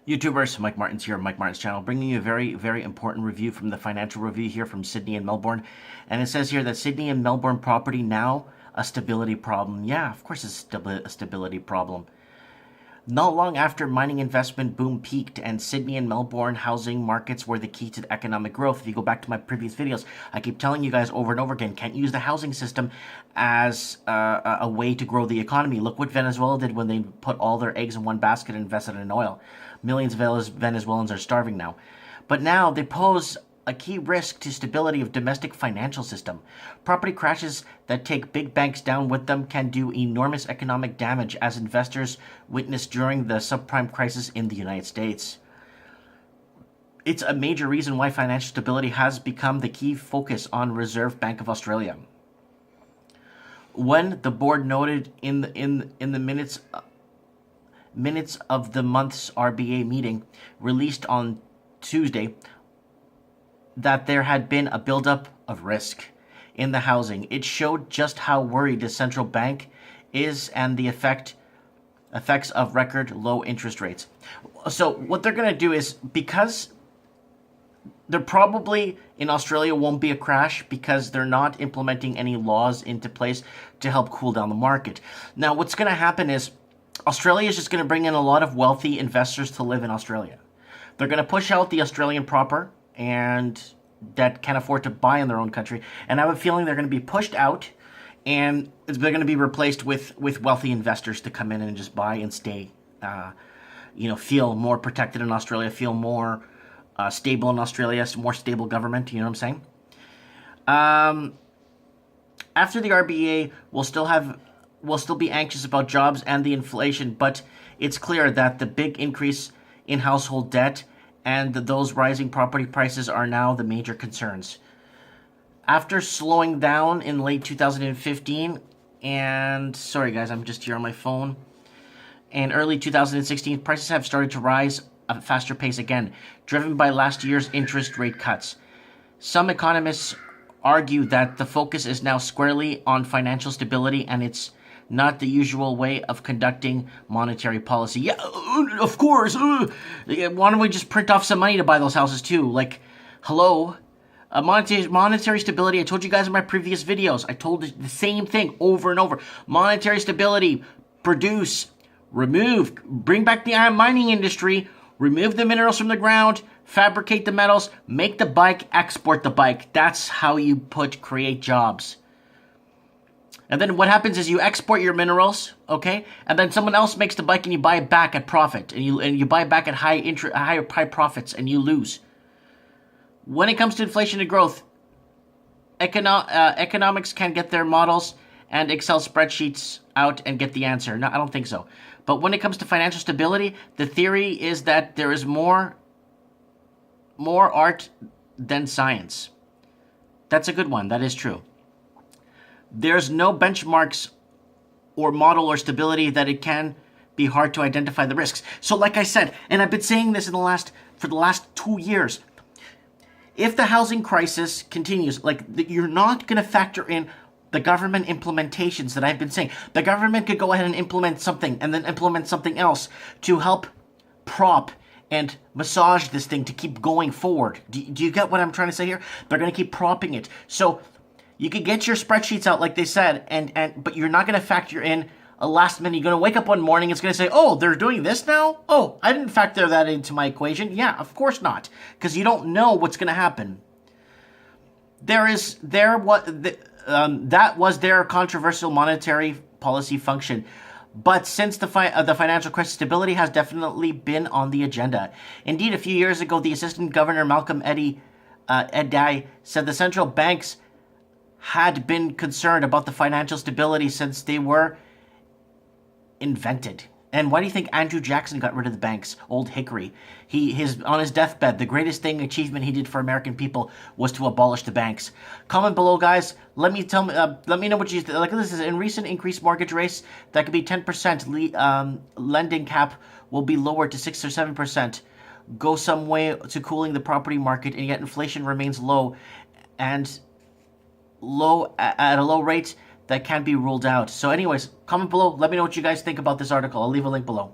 YouTubers, Mike Martin's here, Mike Martin's channel, bringing you a very, very important review from the Financial Review here from Sydney and Melbourne. And it says here that Sydney and Melbourne property now a stability problem. Yeah, of course it's a stability problem. Not long after mining investment boom peaked and Sydney and Melbourne housing markets were the key to the economic growth. If you go back to my previous videos, I keep telling you guys over and over again, can't use the housing system as a way to grow the economy. Look what Venezuela did when they put all their eggs in one basket and invested in oil. Millions of Venezuelans are starving now. But now they pose a key risk to stability of domestic financial system. Property crashes that take big banks down with them can do enormous economic damage, as investors witnessed during the subprime crisis in the United States. It's a major reason why financial stability has become the key focus on Reserve Bank of Australia. When the board noted in the minutes of the month's RBA meeting released on Tuesday, that there had been a buildup of risk in the housing. It showed just how worried the central bank is and the effects of record low interest rates. So what they're going to do is, because there probably in Australia won't be a crash because they're not implementing any laws into place to help cool down the market. Now what's going to happen is Australia is just going to bring in a lot of wealthy investors to live in Australia. They're going to push out the Australian proper and that can't afford to buy in their own country. And I have a feeling they're going to be pushed out and they're going to be replaced with wealthy investors to come in and just buy and stay, feel more protected in Australia, feel more stable in Australia, more stable government, you know what I'm saying? After the RBA, we'll still be anxious about jobs and the inflation, but it's clear that the big increase in household debt and those rising property prices are now the major concerns. After slowing down in late 2015 and, sorry guys, I'm just here on my phone, and early 2016, prices have started to rise at a faster pace again, driven by last year's interest rate cuts. Some economists argue that the focus is now squarely on financial stability and it's not the usual way of conducting monetary policy. Yeah, of course. Why don't we just print off some money to buy those houses too? Like, hello? Monetary stability, I told you guys in my previous videos. I told the same thing over and over. Monetary stability, produce, remove, bring back the iron mining industry, remove the minerals from the ground, fabricate the metals, make the bike, export the bike. That's how you create jobs. And then what happens is you export your minerals, okay? And then someone else makes the bike and you buy it back at profit. And you buy it back at high profits and you lose. When it comes to inflation and growth, economics can get their models and Excel spreadsheets out and get the answer. No, I don't think so. But when it comes to financial stability, the theory is that there is more art than science. That's a good one. That is true. There's no benchmarks or model or stability that it can be hard to identify the risks. So like I said, and I've been saying this for the last 2 years, if the housing crisis continues, you're not going to factor in the government implementations that I've been saying. The government could go ahead and implement something and then implement something else to help prop and massage this thing to keep going forward. Do you get what I'm trying to say here? They're going to keep propping it. So you could get your spreadsheets out like they said, but you're not going to factor in a last minute. You're going to wake up one morning, it's going to say, oh, they're doing this now? Oh, I didn't factor that into my equation. Yeah, of course not, because you don't know what's going to happen. That was their controversial monetary policy function. But since the financial crisis, stability has definitely been on the agenda. Indeed, a few years ago, the Assistant Governor Malcolm Edai said the central banks had been concerned about the financial stability since they were invented. And why do you think Andrew Jackson got rid of the banks? Old Hickory. On his deathbed, the greatest achievement he did for American people was to abolish the banks. Comment below, guys. Let me know what you think. Like this is in recent increased mortgage rates that could be 10%. Lending cap will be lowered to 6 or 7%. Go some way to cooling the property market, and yet inflation remains low and at a low rate that can't be ruled out. So anyways, comment below. Let me know what you guys think about this article. I'll leave a link below.